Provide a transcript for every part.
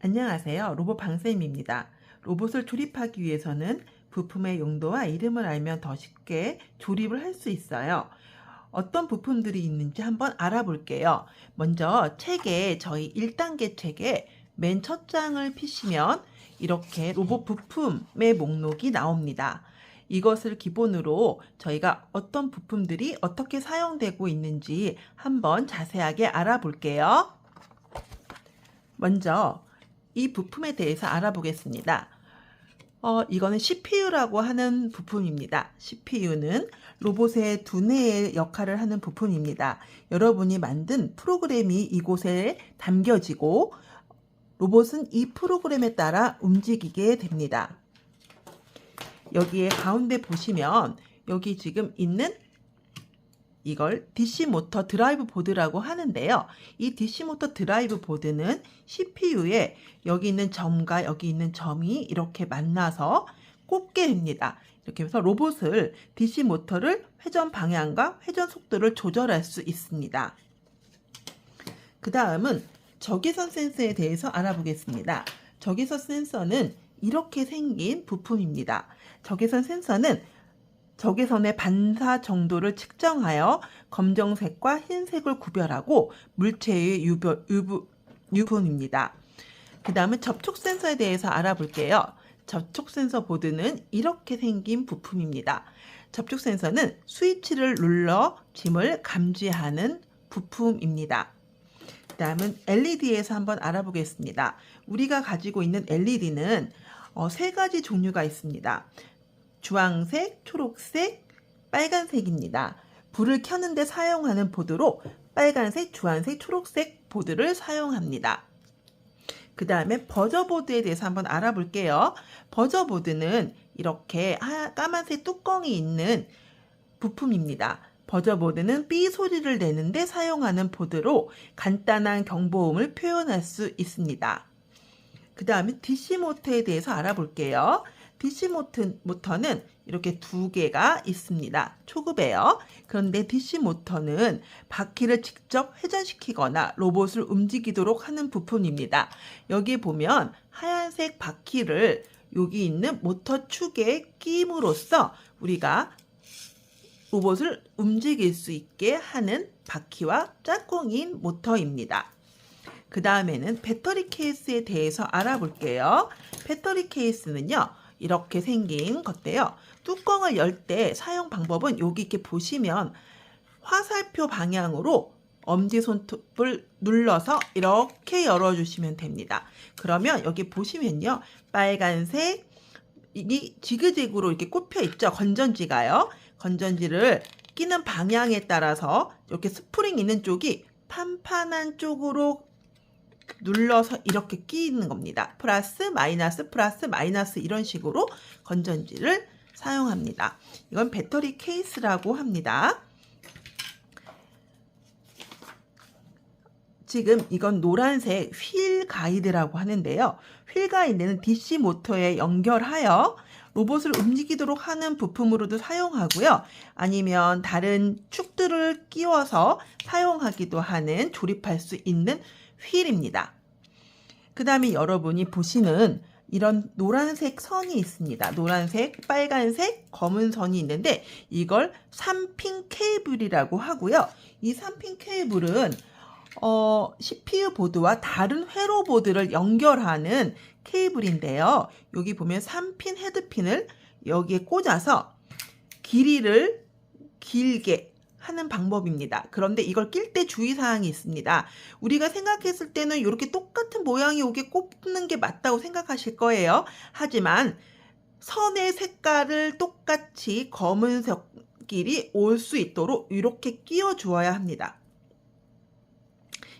안녕하세요. 로봇 방쌤입니다. 로봇을 조립하기 위해서는 부품의 용도와 이름을 알면 더 쉽게 조립을 할 수 있어요. 어떤 부품들이 있는지 한번 알아볼게요. 먼저 책에 저희 1단계 책에 맨 첫 장을 피시면 이렇게 로봇 부품의 목록이 나옵니다. 이것을 기본으로 저희가 어떤 부품들이 어떻게 사용되고 있는지 한번 자세하게 알아볼게요. 먼저 이 부품에 대해서 알아보겠습니다. 이거는 CPU라고 하는 부품입니다. CPU는 로봇의 두뇌의 역할을 하는 부품입니다. 여러분이 만든 프로그램이 이곳에 담겨지고 로봇은 이 프로그램에 따라 움직이게 됩니다. 여기에 가운데 보시면 여기 지금 있는 이걸 DC 모터 드라이브 보드라고 하는데요. 이 DC 모터 드라이브 보드는 CPU에 여기 있는 점과 여기 있는 점이 이렇게 만나서 꽂게 됩니다. 이렇게 해서 로봇을 DC 모터를 회전 방향과 회전 속도를 조절할 수 있습니다. 그 다음은 적외선 센서에 대해서 알아보겠습니다. 적외선 센서는 이렇게 생긴 부품입니다. 적외선 센서는 적외선의 반사 정도를 측정하여 검정색과 흰색을 구별하고 물체의 유분입니다. 그 다음은 접촉 센서에 대해서 알아볼게요. 접촉 센서 보드는 이렇게 생긴 부품입니다. 접촉 센서는 스위치를 눌러 짐을 감지하는 부품입니다. 그 다음은 LED에서 한번 알아보겠습니다. 우리가 가지고 있는 LED는 세 가지 종류가 있습니다. 주황색, 초록색, 빨간색입니다. 불을 켜는데 사용하는 보드로 빨간색, 주황색, 초록색 보드를 사용합니다. 그 다음에 버저보드에 대해서 한번 알아볼게요. 버저보드는 이렇게 까만색 뚜껑이 있는 부품입니다. 버저보드는 삐 소리를 내는데 사용하는 보드로 간단한 경보음을 표현할 수 있습니다. 그 다음에 DC 모터에 대해서 알아볼게요. DC 모터는 이렇게 두 개가 있습니다. 초급이에요. 그런데 DC 모터는 바퀴를 직접 회전시키거나 로봇을 움직이도록 하는 부품입니다. 여기 보면 하얀색 바퀴를 여기 있는 모터 축에 끼임으로써 우리가 로봇을 움직일 수 있게 하는 바퀴와 짝꿍인 모터입니다. 그 다음에는 배터리 케이스에 대해서 알아볼게요. 배터리 케이스는요, 이렇게 생긴 건데요. 뚜껑을 열 때 사용 방법은 여기 이렇게 보시면 화살표 방향으로 엄지손톱을 눌러서 이렇게 열어주시면 됩니다. 그러면 여기 보시면요. 빨간색, 이 지그재그로 이렇게 꼽혀 있죠. 건전지가요. 건전지를 끼는 방향에 따라서 이렇게 스프링 있는 쪽이 판판한 쪽으로 눌러서 이렇게 끼는 겁니다. 플러스 마이너스 이런 식으로 건전지를 사용합니다. 이건 배터리 케이스라고 합니다. 지금 이건 노란색 휠 가이드라고 하는데요. 휠 가이드는 DC 모터에 연결하여 로봇을 움직이도록 하는 부품으로도 사용하고요. 아니면 다른 축들을 끼워서 사용하기도 하는 조립할 수 있는 휠입니다. 그 다음에 여러분이 보시는 이런 노란색 선이 있습니다. 노란색, 빨간색, 검은 선이 있는데 이걸 3핀 케이블이라고 하고요. 이 3핀 케이블은 CPU 보드와 다른 회로 보드를 연결하는 케이블인데요. 여기 보면 3핀 헤드핀을 여기에 꽂아서 길이를 길게 하는 방법입니다. 그런데 이걸 낄 때 주의사항이 있습니다. 우리가 생각했을 때는 이렇게 똑같은 모양이 여기 꼽는 게 맞다고 생각하실 거예요. 하지만 선의 색깔을 똑같이 검은색끼리 올 수 있도록 이렇게 끼워 주어야 합니다.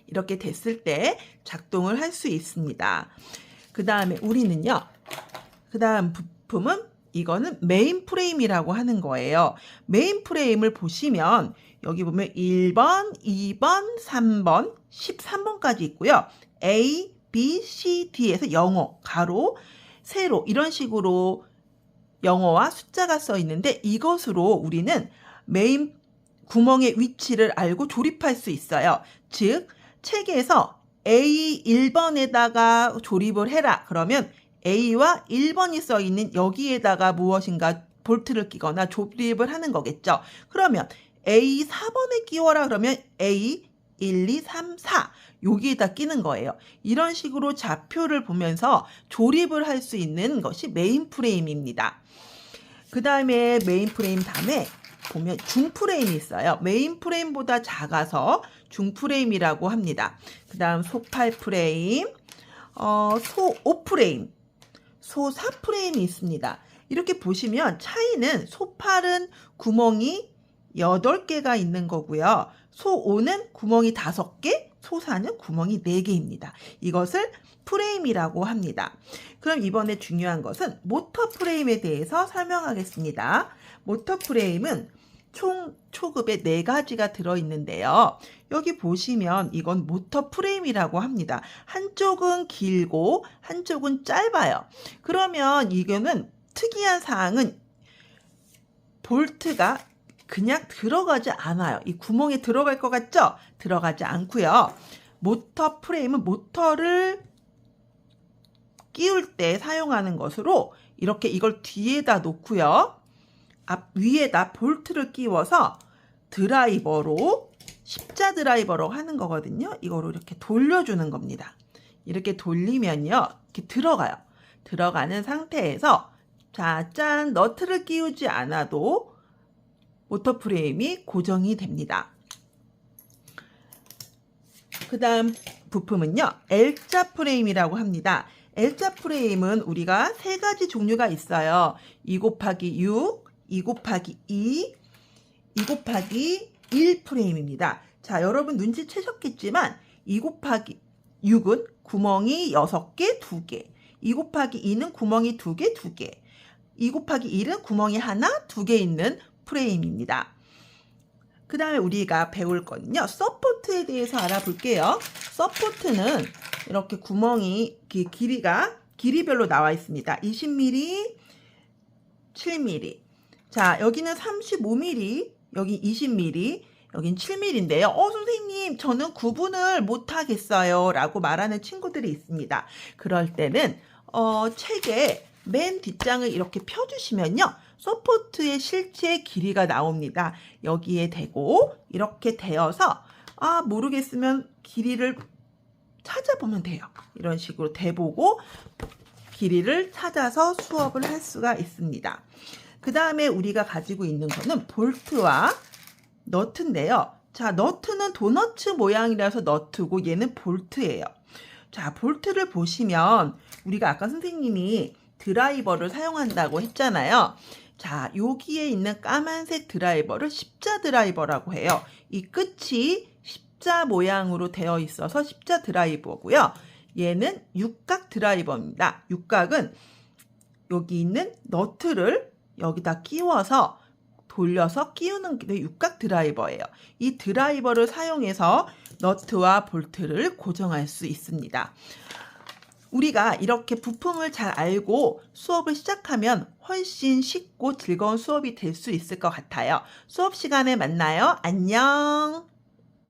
이렇게 됐을 때 작동을 할 수 있습니다. 그 다음에 우리는요. 그 다음 부품은 이거는 메인 프레임이라고 하는 거예요. 메인 프레임을 보시면 여기 보면 1번, 2번, 3번, 13번까지 있고요. A, B, C, D에서 영어, 가로, 세로 이런 식으로 영어와 숫자가 써 있는데 이것으로 우리는 메인 구멍의 위치를 알고 조립할 수 있어요. 즉 책에서 A 1번에다가 조립을 해라. 그러면 A와 1번이 써 있는 여기에다가 무엇인가 볼트를 끼거나 조립을 하는 거겠죠. 그러면 A 4번에 끼워라. 그러면 A 1, 2, 3, 4 여기에다 끼는 거예요. 이런 식으로 좌표를 보면서 조립을 할 수 있는 것이 메인 프레임입니다. 그 다음에 메인 프레임 다음에 보면 중 프레임이 있어요. 메인 프레임보다 작아서 중 프레임이라고 합니다. 그 다음 소 8 프레임, 소 5 프레임, 소 4 프레임이 있습니다. 이렇게 보시면 차이는 소 8은 구멍이 8개가 있는 거고요. 소 5는 구멍이 5개, 소 4는 구멍이 4개입니다. 이것을 프레임이라고 합니다. 그럼 이번에 중요한 것은 모터 프레임에 대해서 설명하겠습니다. 모터 프레임은 총 초급에 4가지가 들어있는데요. 여기 보시면 이건 모터 프레임이라고 합니다. 한쪽은 길고 한쪽은 짧아요. 그러면 이거는 특이한 사항은 볼트가 그냥 들어가지 않아요. 이 구멍에 들어갈 것 같죠? 들어가지 않고요. 모터 프레임은 모터를 끼울 때 사용하는 것으로 이렇게 이걸 뒤에다 놓고요. 앞 위에다 볼트를 끼워서 드라이버로 십자 드라이버로 하는 거거든요. 이거로 이렇게 돌려주는 겁니다. 이렇게 돌리면요. 이렇게 들어가요. 들어가는 상태에서 자, 짠, 너트를 끼우지 않아도 모터 프레임이 고정이 됩니다. 그 다음 부품은요. L자 프레임이라고 합니다. L자 프레임은 우리가 3가지 종류가 있어요. 2 곱하기 6, 2 곱하기 2, 2 곱하기 1 프레임입니다. 자, 여러분 눈치채셨겠지만 2 곱하기 6은 구멍이 6개, 2개. 2 곱하기 2는 구멍이 2개, 2개. 2 곱하기 1은 구멍이 하나, 2개 있는 프레임입니다. 그 다음에 우리가 배울 거는요. 서포트에 대해서 알아볼게요. 서포트는 이렇게 구멍이 길이별로 나와 있습니다. 20mm, 7mm. 자, 여기는 35mm, 여기 20mm, 여긴 7mm인데요. 선생님, 저는 구분을 못하겠어요. 라고 말하는 친구들이 있습니다. 그럴 때는 책에 맨 뒷장을 이렇게 펴주시면요. 서포트의 실제 길이가 나옵니다. 여기에 대고 이렇게 대어서 모르겠으면 길이를 찾아보면 돼요. 이런 식으로 대보고 길이를 찾아서 수업을 할 수가 있습니다. 그 다음에 우리가 가지고 있는 거는 볼트와 너트인데요. 자, 너트는 도너츠 모양이라서 너트고 얘는 볼트예요. 자, 볼트를 보시면 우리가 아까 선생님이 드라이버를 사용한다고 했잖아요. 자, 여기에 있는 까만색 드라이버를 십자 드라이버라고 해요. 이 끝이 십자 모양으로 되어 있어서 십자 드라이버고요. 얘는 육각 드라이버입니다. 육각은 여기 있는 너트를 여기다 끼워서 돌려서 끼우는 게 육각 드라이버예요. 이 드라이버를 사용해서 너트와 볼트를 고정할 수 있습니다. 우리가 이렇게 부품을 잘 알고 수업을 시작하면 훨씬 쉽고 즐거운 수업이 될 수 있을 것 같아요. 수업 시간에 만나요. 안녕.